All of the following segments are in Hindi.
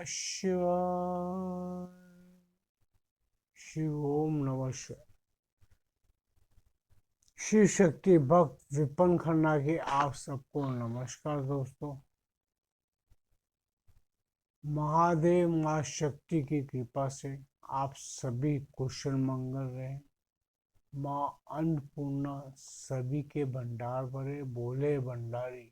शिवाय। शिव ओम नमः शिवाय। शिव शक्ति भक्त विपन खन्ना की आप सबको नमस्कार दोस्तों। महादेव माँ शक्ति की कृपा से आप सभी कुशल मंगल रहे। माँ अन्नपूर्णा सभी के भंडार भरे, बोले भंडारी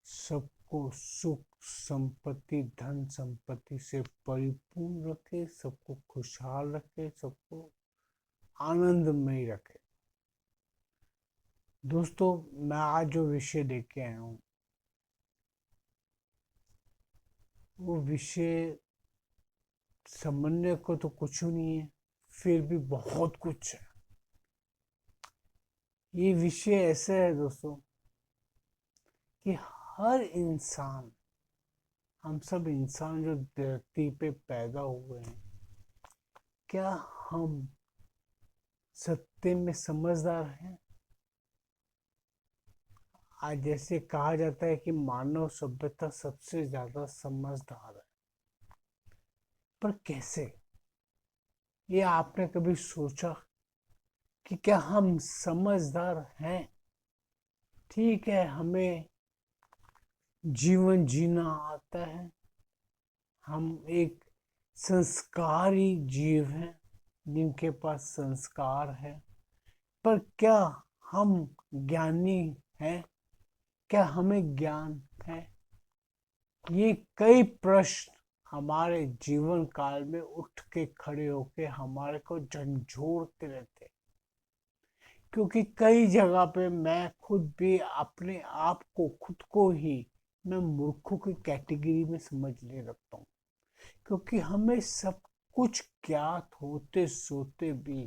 सबको सुख संपत्ति धन संपत्ति से परिपूर्ण रखे, सबको खुशहाल रखे, सबको आनंदमय रखे। दोस्तों, मैं आज जो विषय लेके आया हूँ वो विषय समझने को तो कुछ नहीं है, फिर भी बहुत कुछ है। ये विषय ऐसा है दोस्तों कि हर इंसान, हम सब इंसान जो धरती पे पैदा हुए हैं, क्या हम सत्य में समझदार हैं? आज जैसे कहा जाता है कि मानव सभ्यता सबसे ज्यादा समझदार है, पर कैसे? ये आपने कभी सोचा कि क्या हम समझदार हैं? ठीक है, हमें जीवन जीना आता है, हम एक संस्कारी जीव हैं जिनके पास संस्कार है, पर क्या हम ज्ञानी हैं? क्या हमें ज्ञान है? ये कई प्रश्न हमारे जीवन काल में उठ के खड़े होके हमारे को झंझोड़ते रहते, क्योंकि कई जगह पे मैं खुद भी अपने आप को खुद को ही मैं मूर्खों की कैटेगरी में समझने लगता हूँ, क्योंकि हमें सब कुछ ज्ञात होते सोते भी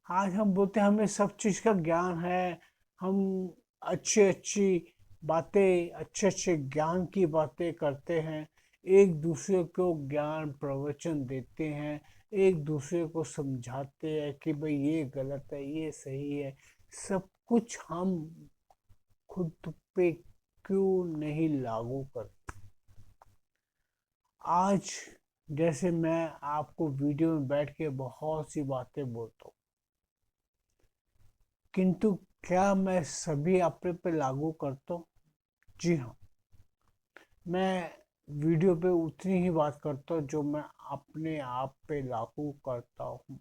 आज हम बोलते हैं हमें सब चीज का ज्ञान है। हम अच्छी अच्छी बातें, अच्छे अच्छे ज्ञान की बातें करते हैं, एक दूसरे को ज्ञान प्रवचन देते हैं, एक दूसरे को समझाते हैं कि भाई ये गलत है, ये सही है। सब कुछ हम खुद पे क्यों नहीं लागू करते? आज जैसे मैं आपको वीडियो में बैठ के बहुत सी बातें बोलता हूँ, किंतु क्या मैं सभी अपने पे लागू करता हूँ? जी हाँ, मैं वीडियो पे उतनी ही बात करता हूँ जो मैं अपने आप पे लागू करता हूँ।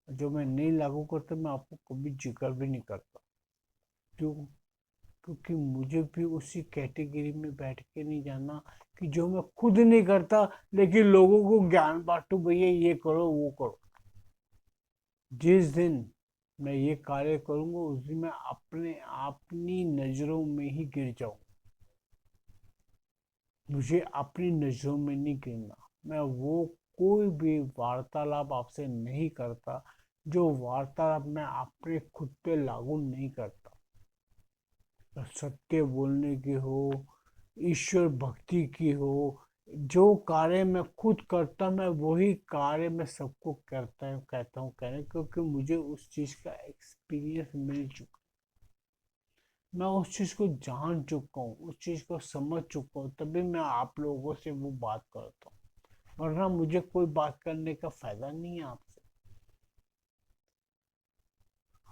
जो मैं नहीं लागू करता मैं आपको कभी जिक्र भी नहीं करता। क्यों? क्योंकि मुझे भी उसी कैटेगरी में बैठ के नहीं जाना कि जो मैं खुद नहीं करता लेकिन लोगों को ज्ञान बांटू, भैया ये करो वो करो। जिस दिन मैं ये कार्य करूंगा उस दिन मैं अपने अपनी नजरों में ही गिर जाऊं। मुझे अपनी नजरों में नहीं गिरना। मैं वो कोई भी वार्तालाप आपसे नहीं करता जो वार्तालाप मैं अपने खुद पे लागू नहीं करता। सत्य बोलने की हो, ईश्वर भक्ति की हो, जो कार्य मैं खुद करता मैं वही कार्य मैं सबको करता हूँ, कहता हूँ कहने, क्योंकि मुझे उस चीज का एक्सपीरियंस मिल चुका। मैं उस चीज को जान चुका हूँ, उस चीज को समझ चुका हूँ, तभी मैं आप लोगों से वो बात करता हूँ, वरना मुझे कोई बात करने का फायदा नहीं है आपसे।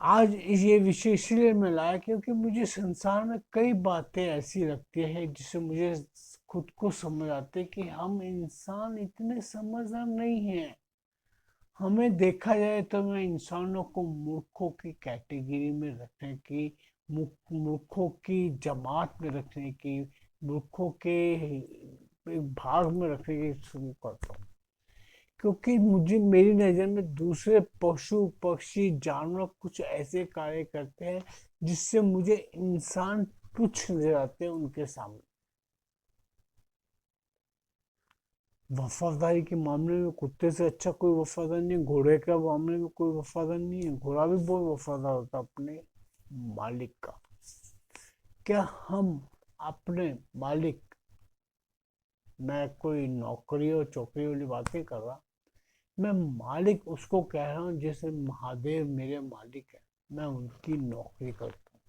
आज ये विषय इसलिए मैं लाया क्योंकि मुझे संसार में कई बातें ऐसी लगती है जिससे मुझे खुद को समझ आते कि हम इंसान इतने समझदार नहीं हैं। हमें देखा जाए तो मैं इंसानों को मूर्खों की कैटेगरी में रखने की, मूर्खों की जमात में रखने की, मूर्खों के एक भाग में रखने की शुरू करता हूँ, क्योंकि मुझे मेरी नज़र में दूसरे पशु पक्षी जानवर कुछ ऐसे कार्य करते हैं जिससे मुझे इंसान तुच्छ नजर आते हैं उनके सामने। वफादारी के मामले में कुत्ते से अच्छा कोई वफादार नहीं है, घोड़े के मामले में कोई वफादार नहीं है, घोड़ा भी बहुत वफादार होता है अपने मालिक का। क्या हम अपने मालिक, मैं कोई नौकरी और चौकरी वाली बात नहीं कर रहा, मैं मालिक उसको कह रहा हूँ जैसे महादेव मेरे मालिक है, मैं उनकी नौकरी करता हूँ।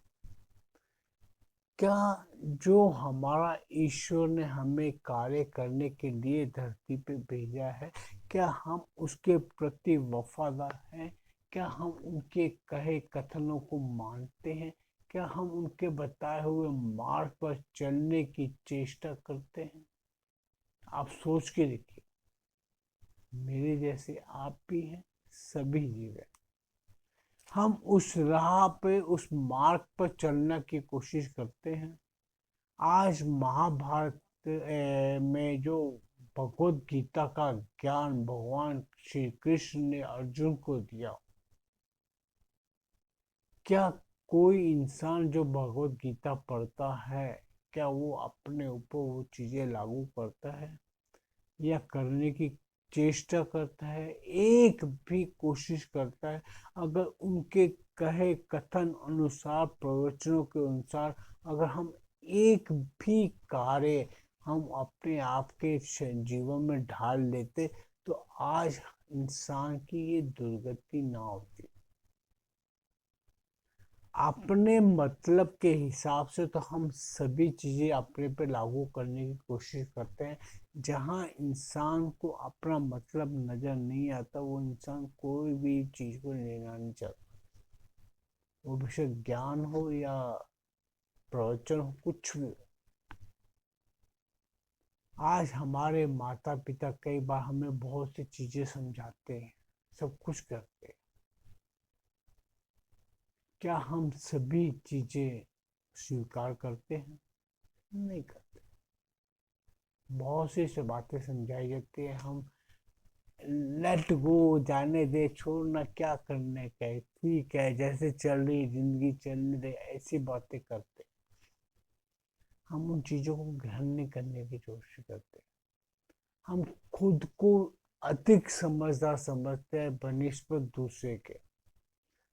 क्या जो हमारा ईश्वर ने हमें कार्य करने के लिए धरती पे भेजा है, क्या हम उसके प्रति वफादार हैं? क्या हम उनके कहे कथनों को मानते हैं? क्या हम उनके बताए हुए मार्ग पर चलने की चेष्टा करते हैं? आप सोच के देखिए, मेरे जैसे आप भी हैं, सभी जीव हैं। हम उस राह पे, उस मार्ग पर चलने की कोशिश करते हैं। आज महाभारत में जो भगवत गीता का ज्ञान भगवान श्री कृष्ण ने अर्जुन को दिया, क्या कोई इंसान जो भगवत गीता पढ़ता है, क्या वो अपने ऊपर वो चीजें लागू करता है या करने की चेष्टा करता है? एक भी कोशिश करता है? अगर उनके कहे कथन अनुसार, प्रवचनों के अनुसार अगर हम एक भी कार्य हम अपने आप के जीवन में ढाल लेते, तो आज इंसान की ये दुर्गति ना होती। अपने मतलब के हिसाब से तो हम सभी चीजें अपने पे लागू करने की कोशिश करते हैं। जहाँ इंसान को अपना मतलब नजर नहीं आता, वो इंसान कोई भी चीज को लेना नहीं चाहता, वो बेशक ज्ञान हो या प्रवचन हो, कुछ भी हो। आज हमारे माता पिता कई बार हमें बहुत सी चीजें समझाते हैं, सब कुछ करते हैं। क्या हम सभी चीजें स्वीकार करते हैं? नहीं करते। बहुत सी से बातें समझाई जाती है, हम लेट गो, जाने दे, छोड़ना, क्या करने का है, ठीक है, जैसे चल रही जिंदगी चलने दे, ऐसी बातें करते। हम उन चीजों को ग्रहण नहीं करने की कोशिश करते। हम खुद को अधिक समझदार समझते हैं बनिस्बत दूसरे के।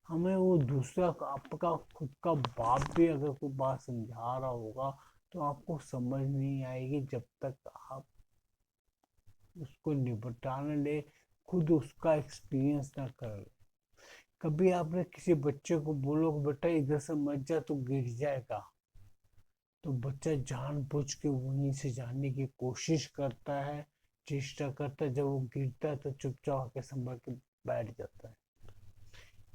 हमें वो दूसरा आपका खुद का बाप भी अगर कोई बात समझा रहा होगा, तो आपको समझ नहीं आएगी जब तक आप उसको निपटा न ले, खुद उसका एक्सपीरियंस ना कर ले। कभी आपने किसी बच्चे को बोलो बेटा इधर से मत जा, तो गिर जाएगा, तो बच्चा जानबूझ के वहीं से जाने की कोशिश करता है, चेष्टा करता है। जब वो गिरता है तो चुपचाप आके संभल के बैठ जाता है।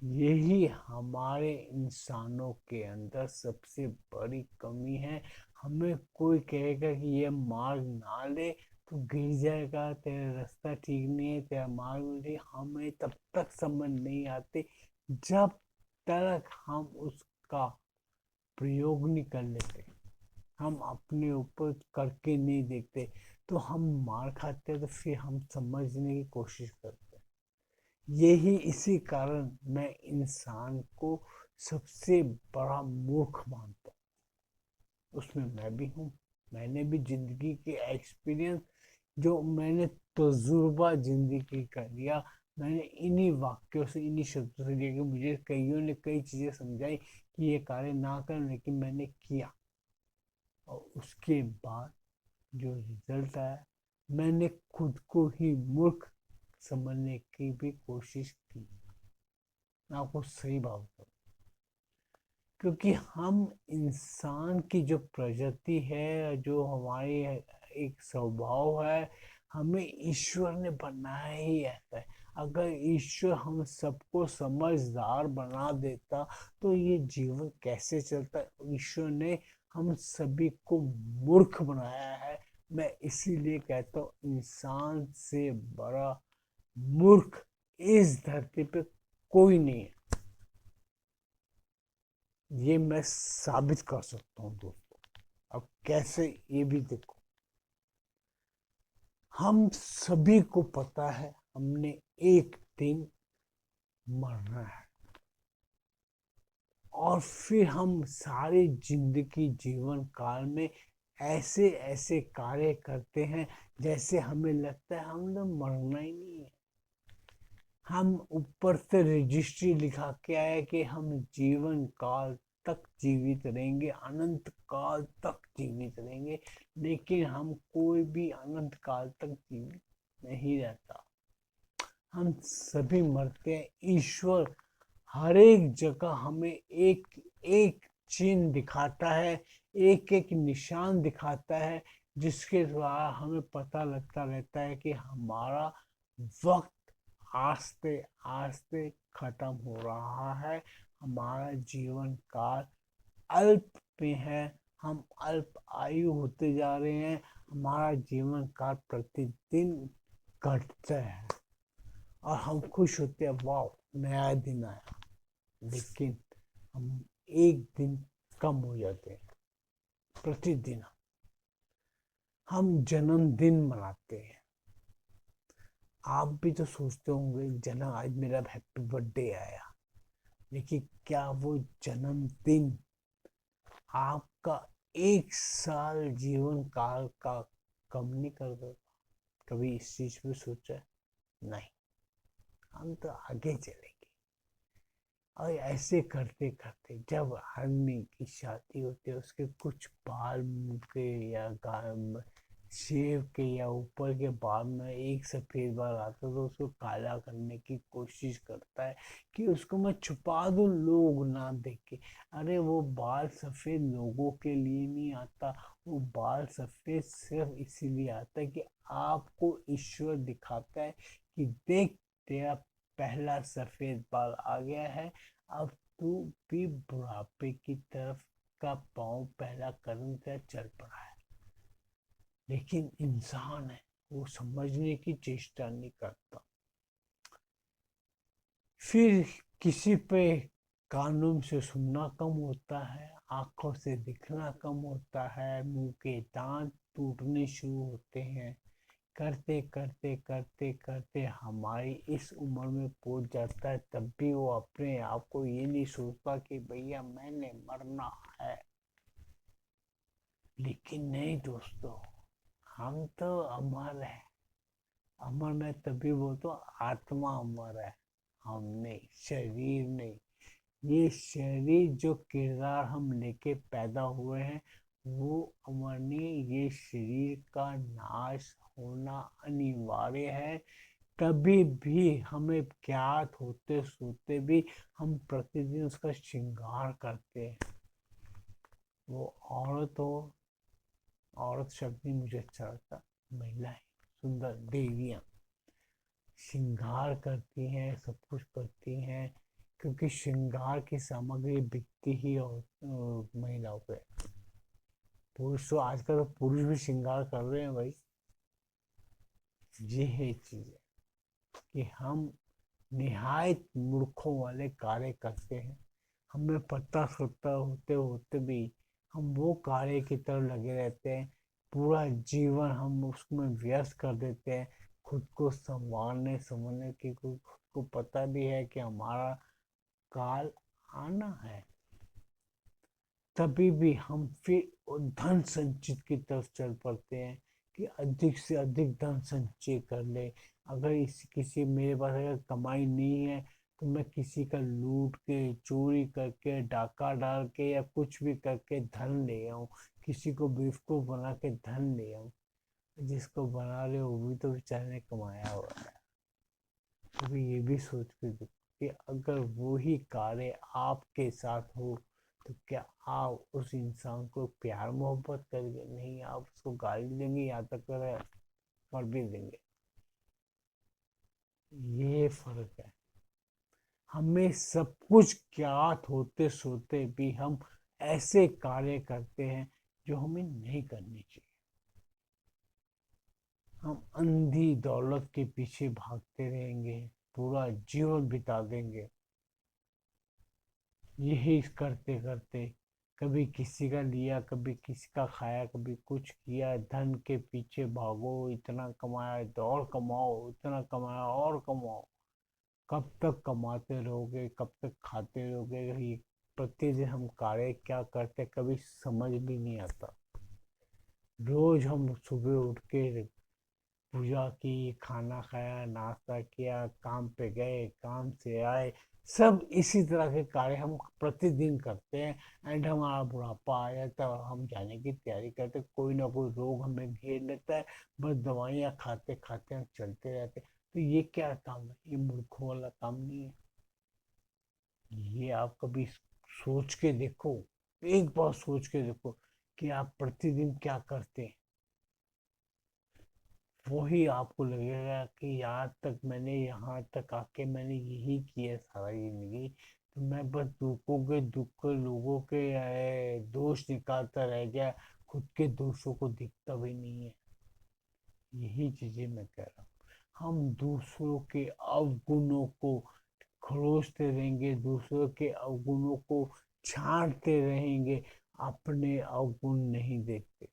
यही हमारे इंसानों के अंदर सबसे बड़ी कमी है। हमें कोई कहेगा कि ये मार्ग ना ले तो गिर जाएगा, तेरा रास्ता ठीक नहीं है, तेरा मार्ग नहीं, हमें तब तक समझ नहीं आते जब तक हम उसका प्रयोग नहीं कर लेते, हम अपने ऊपर करके नहीं देखते। तो हम मार खाते हैं, तो फिर हम समझने की कोशिश करते हैं। यही इसी कारण मैं इंसान को सबसे बड़ा मूर्ख मानता हूँ। उसमें मैं भी हूँ। मैंने भी जिंदगी के एक्सपीरियंस, जो मैंने तजुर्बा जिंदगी का लिया, मैंने इन्हीं वाक्यों से, इन्हीं शब्दों से लिया कि मुझे कईयों ने कई चीजें समझाई कि ये कार्य ना कर, लेकिन मैंने किया, और उसके बाद जो रिजल्ट आया, मैंने खुद को ही मूर्ख समझने की भी कोशिश की। मैं आपको सही बात बताऊं, क्योंकि हम इंसान की जो प्रजाति है, जो हमारी एक स्वभाव है, हमें ईश्वर ने बनाया ही ऐसा है। अगर ईश्वर हम सबको समझदार बना देता, तो ये जीवन कैसे चलता? ईश्वर ने हम सभी को मूर्ख बनाया है। मैं इसीलिए कहता हूँ, इंसान से बड़ा मूर्ख इस धरती पे कोई नहीं है। ये मैं साबित कर सकता हूँ दोस्तों। अब कैसे, ये भी देखो। हम सभी को पता है हमने एक दिन मरना है, और फिर हम सारी जिंदगी जीवन काल में ऐसे ऐसे कार्य करते हैं जैसे हमें लगता है हमने मरना ही नहीं है। हम ऊपर से रजिस्ट्री लिखा के आए कि हम जीवन काल तक जीवित रहेंगे, अनंत काल तक जीवित रहेंगे, लेकिन हम कोई भी अनंत काल तक जीवित नहीं रहता। हम सभी मरते हैं। ईश्वर हर एक जगह हमें एक एक चिन्ह दिखाता है एक एक निशान दिखाता है, जिसके द्वारा हमें पता लगता रहता है कि हमारा वक्त आस्ते आस्ते खत्म हो रहा है, हमारा जीवन काल अल्प में है, हम अल्प आयु होते जा रहे हैं, हमारा जीवन काल प्रतिदिन घटता है और हम खुश होते हैं, वाह नया दिन आया। लेकिन हम एक दिन कम हो जाते हैं। प्रतिदिन हम जन्मदिन मनाते हैं। आप भी तो सोचते होंगे जन्म, आज मेरा हैप्पी बर्थडे आया, लेकिन क्या वो जन्मदिन आपका एक साल जीवन काल का कम नहीं कर देगा? कभी इस चीज में सोचा है? नहीं, हम तो आगे चलेंगे। और ऐसे करते करते जब आदमी की शादी होती है, उसके कुछ बाल मुंह के या शेव के या ऊपर के बाल में एक सफेद बाल आता है, तो उसको काला करने की कोशिश करता है कि उसको मैं छुपा दूं, लोग ना देखे। अरे वो बाल सफेद लोगों के लिए नहीं आता, वो बाल सफेद सिर्फ इसीलिए आता है कि आपको ईश्वर दिखाता है कि देख, तेरा पहला सफेद बाल आ गया है, अब तू भी बुढ़ापे की तरफ का पांव पहला कदम तेरा चल पड़ा है। लेकिन इंसान है, वो समझने की चेष्टा नहीं करता। फिर किसी पे कानों से सुनना कम होता है, आंखों से दिखना कम होता है, मुंह के दांत टूटने शुरू होते हैं। करते करते करते करते हमारी इस उम्र में पहुंच जाता है, तब भी वो अपने आप को ये नहीं सोचता कि भैया मैंने मरना है। लेकिन नहीं दोस्तों, हम तो अमर है। अमर मैं तभी बोलता हूँ, आत्मा अमर है, हम नहीं, शरीर नहीं। ये शरीर जो किरदार हम लेके पैदा हुए हैं, वो अमर नहीं। ये शरीर का नाश होना अनिवार्य है। कभी भी हमें ज्ञात होते सोते भी हम प्रतिदिन उसका श्रृंगार करते हैं। वो औरत हो, औरत शब्द नहीं मुझे अच्छा लगता, महिलाएं, सुंदर देवियां श्रृंगार करती हैं, सब कुछ करती हैं, क्योंकि श्रृंगार की सामग्री बिकती ही और महिलाओं पे। पुरुष तो आजकल तो पुरुष भी श्रृंगार कर रहे हैं भाई। ये है चीज कि हम निहायत मूर्खों वाले कार्य करते हैं। हमें पता सत्ता होते होते भी हम वो कार्य की तरफ लगे रहते हैं। पूरा जीवन हम उसमें व्यस्त कर देते हैं, खुद को संभालने समझने की। खुद को पता भी है कि हमारा काल आना है, तभी भी हम फिर धन संचित की तरफ चल पड़ते हैं कि अधिक से अधिक धन संचय कर ले। अगर इस किसी मेरे पास अगर कमाई नहीं है, तो मैं किसी का लूट के, चोरी करके, डाका डाल के या कुछ भी करके धन ले आऊं, किसी को बेवकूफ बना के धन ले आऊं। जिसको बना रहे हो वो भी तो बेचारे ने कमाया हुआ है। कभी ये भी सोच के देखो कि अगर वो ही कार्य आपके साथ हो, तो क्या आप उस इंसान को प्यार मोहब्बत करेंगे? नहीं, आप उसको गाली देंगे, यहाँ तक कर भी देंगे। ये फर्क है। हमें सब कुछ ज्ञात होते सोते भी हम ऐसे कार्य करते हैं जो हमें नहीं करनी चाहिए। हम अंधी दौलत के पीछे भागते रहेंगे, पूरा जीवन बिता देंगे यही करते करते। कभी किसी का लिया, कभी किसी का खाया, कभी कुछ किया, धन के पीछे भागो, इतना कमाया तो और कमाओ, इतना कमाया और कमाओ। कब तक कमाते रहोगे, कब तक खाते रहोगे? ये प्रतिदिन हम कार्य क्या करते कभी समझ भी नहीं आता। रोज हम सुबह उठ के पूजा की, खाना खाया, नाश्ता किया, काम पे गए, काम से आए, सब इसी तरह के कार्य हम प्रतिदिन करते हैं। एंड हमारा बुढ़ापा आ जाता है, हम जाने की तैयारी करते, कोई ना कोई रोग हमें घेर लेता है, बस दवाइयाँ खाते खाते हम चलते रहते। तो ये क्या काम है? ये मूर्खों वाला काम नहीं है। ये आप कभी सोच के देखो, एक बार सोच के देखो कि आप प्रतिदिन क्या करते हैं, वही आपको लगेगा कि यार तक मैंने यहाँ तक आके मैंने यही किया सारा जिंदगी। तो मैं बस लोगों के दोष निकालता रह गया, खुद के दोषों को दिखता भी नहीं है। यही चीजें मैं कह रहा हूँ। हम दूसरों के अवगुणों को खरोचते रहेंगे, दूसरों के अवगुणों को छांटते रहेंगे, अपने अवगुण नहीं देखते।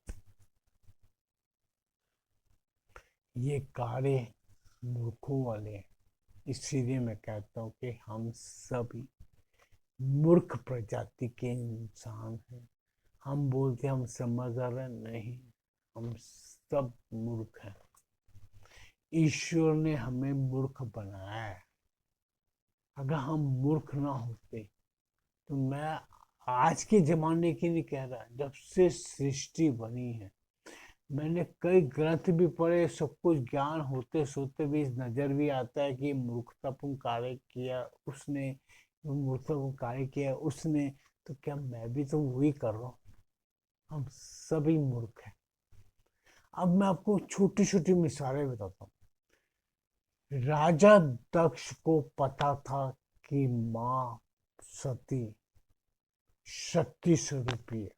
ये कार्य मूर्खों वाले हैं। इसलिए मैं कहता हूँ कि हम सभी मूर्ख प्रजाति के इंसान हैं। हम बोलते हम समझदार हैं, नहीं, हम सब मूर्ख हैं। ईश्वर ने हमें मूर्ख बनाया है। अगर हम मूर्ख ना होते तो मैं आज के जमाने की नहीं कह रहा, जब से सृष्टि बनी है मैंने कई ग्रंथ भी पढ़े, सब कुछ ज्ञान होते सोते भी इस नजर भी आता है कि मूर्खतापूर्ण कार्य किया उसने, मूर्खतापूर्ण कार्य किया उसने, तो क्या मैं भी तो वही कर रहा हूँ? हम सभी मूर्ख हैं। अब मैं आपको छोटी छोटी मिसालें बताता हूँ। राजा दक्ष को पता था कि माँ सती शक्ति स्वरूपी है,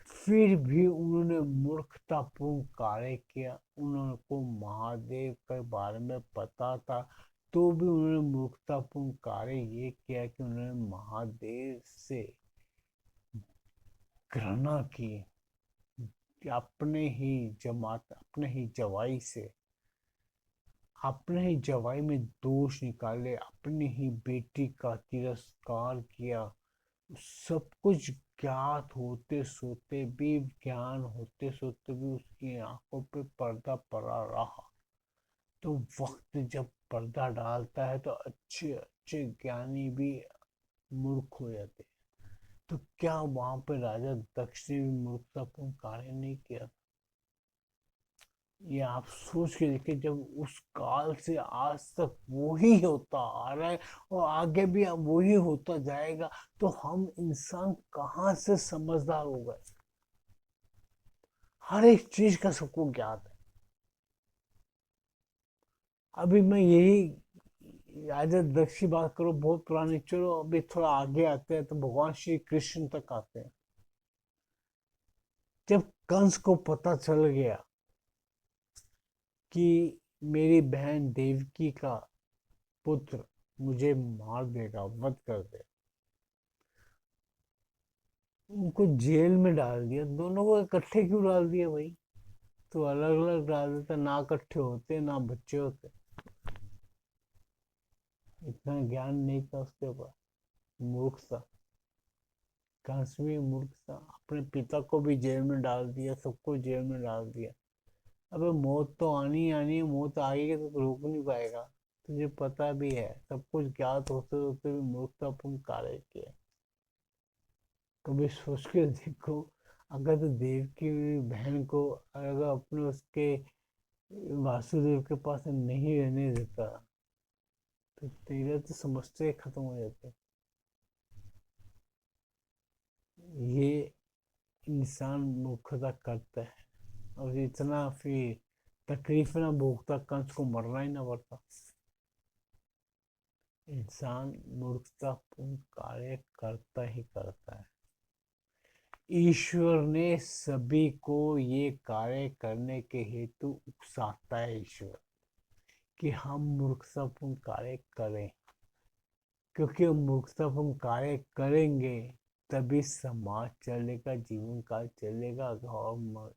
फिर भी उन्होंने मूर्खतापूर्ण कार्य किया। उनको महादेव के बारे में पता था, तो भी उन्होंने मूर्खतापूर्ण कार्य ये किया कि उन्होंने महादेव से घृणा की, कि अपने ही जवाई से, अपने ही जवाई में दोष निकाले, अपनी ही बेटी का तिरस्कार किया। सब कुछ ज्ञात होते सोते भी, ज्ञान होते सोते भी उसकी आंखों पे पर्दा पड़ा रहा। तो वक्त जब पर्दा डालता है तो अच्छे अच्छे ज्ञानी भी मूर्ख हो जाते हैं। तो क्या वहां पे राजा दक्ष ने भी मूर्खतापूर्ण कार्य नहीं किया? ये आप सोच के देखिए, जब उस काल से आज तक वो ही होता आ रहा है और आगे भी अब वो ही होता जाएगा, तो हम इंसान कहाँ से समझदार हो गए? हर एक चीज का सबको ज्ञात है। अभी मैं यही राजा दक्ष की बात करो, बहुत पुरानी, चलो अभी थोड़ा आगे आते हैं तो भगवान श्री कृष्ण तक आते हैं। जब कंस को पता चल गया कि मेरी बहन देवकी का पुत्र मुझे मार देगा, वध कर दे, उनको जेल में डाल दिया। दोनों को इकट्ठे क्यों डाल दिया भाई? तो अलग अलग डाल देता, ना इकट्ठे होते ना बच्चे होते। इतना ज्ञान नहीं था उसके पास। मूर्ख था, कंस भी मूर्ख था, अपने पिता को भी जेल में डाल दिया, सबको जेल में डाल दिया। अबे मौत तो आनी ही आनी है, मौत आएगी तो रोक नहीं पाएगा। तुझे पता भी है, सब कुछ ज्ञात होते होते भी मूर्खतापूर्ण कार्य किया। कभी सोच के देखो, अगर तो देव की बहन को अगर अपने उसके वासुदेव के पास नहीं रहने देता तो तेरे तो समस्या खत्म हो जाते। ये इंसान मूर्खता करता है और इतना फिर तकलीफ ना भोगता, कंस को मरना ही ना पड़ता। इंसान मूर्खतापूर्ण कार्य करता ही करता है। ईश्वर ने सभी को ये कार्य करने के हेतु उकसाता है ईश्वर, कि हम मूर्खतापूर्ण कार्य करें, क्योंकि हम मूर्खतापूर्ण कार्य करेंगे तभी समाज चलेगा, जीवन काल चलेगा। और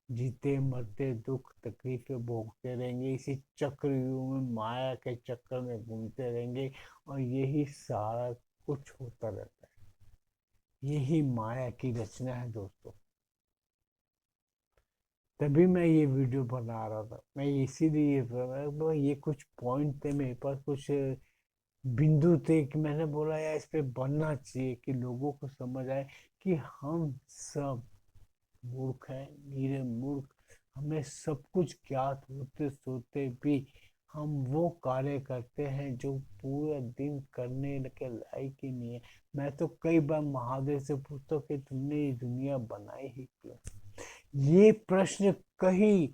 जीते मरते दुख तकलीफें भोगते रहेंगे, इसी चक्रव्यूह में माया के चक्कर में घूमते रहेंगे और यही सारा कुछ होता रहता है। यही माया की रचना है दोस्तों। तभी मैं ये वीडियो बना रहा था, मैं इसीलिए ये कुछ पॉइंट थे मेरे पास, कुछ बिंदु थे कि मैंने बोला यार इस पे बनना चाहिए कि लोगों को समझ आए कि हम सब मूर्ख हैं, नीरे मूर्ख। हमें सब कुछ ज्ञात होते सोते भी हम वो कार्य करते हैं जो पूरा दिन करने के लायक ही नहीं है। मैं तो कई बार महादेव से पूछता हूँ कि तुमने ये दुनिया बनाई ही क्यों। ये प्रश्न कई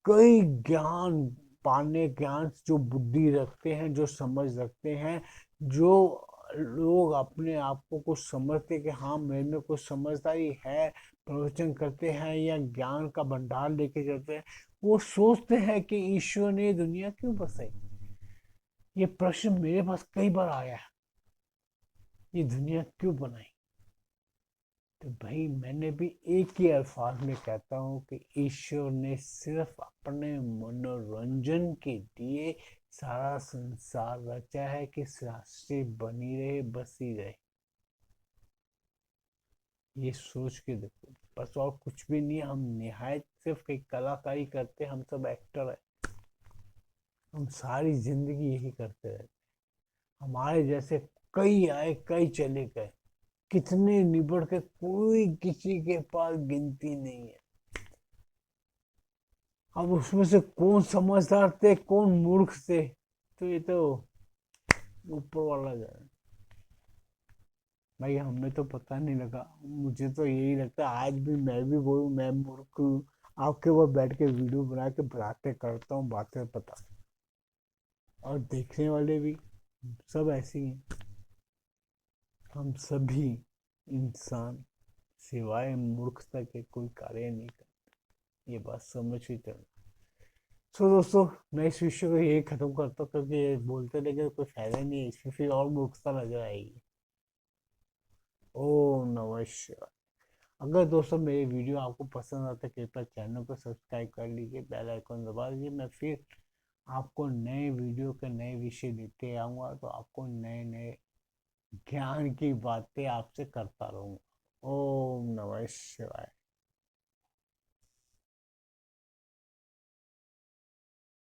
कई ज्ञान पाने, ज्ञान जो बुद्धि रखते हैं, जो समझ रखते हैं, जो लोग अपने आप को कुछ समझते कि हाँ मेरे में कुछ समझदारी है, प्रवचन करते हैं या ज्ञान का भंडार लेके चलते हैं, वो सोचते हैं कि ईश्वर ने ये दुनिया क्यों बसाई। ये प्रश्न मेरे पास कई बार आया है, ये दुनिया क्यों बनाई। तो भाई मैंने भी एक ही अल्फाज में कहता हूँ कि ईश्वर ने सिर्फ अपने मनोरंजन के लिए सारा संसार रचा है कि सृष्टि बनी रहे, बसी रहे। ये सोच के देखो बस, और कुछ भी नहीं। हम निहायत सिर्फ एक कलाकारी करते, हम सब एक्टर है। हम सारी जिंदगी यही करते रहते। हमारे जैसे कई आए, कई चले गए, कितने निबड़ के, कोई किसी के पास गिनती नहीं है। अब उसमें से कौन समझदार थे, कौन मूर्ख थे, तो ये तो ऊपर वाला जाने। भाई हमें तो पता नहीं लगा। मुझे तो यही लगता है आज भी मैं भी बोलूं मैं मूर्ख हूँ। आपके वो बैठ के वीडियो बना के बातें करता हूँ, बातें पता, और देखने वाले भी सब ऐसे ही हैं। हम सभी इंसान सिवाय मूर्खता के कोई कार्य नहीं करते, ये बात समझ ही चलना। सो दोस्तों, मैं इस विषय को यही खत्म करता हूँ, क्योंकि ये बोलते रहे कोई फायदा नहीं है, इसमें फिर और मूर्खता नजर आएगी। ओम नमः शिवाय। अगर दोस्तों मेरी वीडियो आपको पसंद आता है, कृपया चैनल को सब्सक्राइब कर लीजिए, बेल आइकन दबा दीजिए। मैं फिर आपको नए वीडियो के नए विषय लेते आऊँगा, तो आपको नए नए ज्ञान की बातें आपसे करता रहूँगा। ओम नमः शिवाय।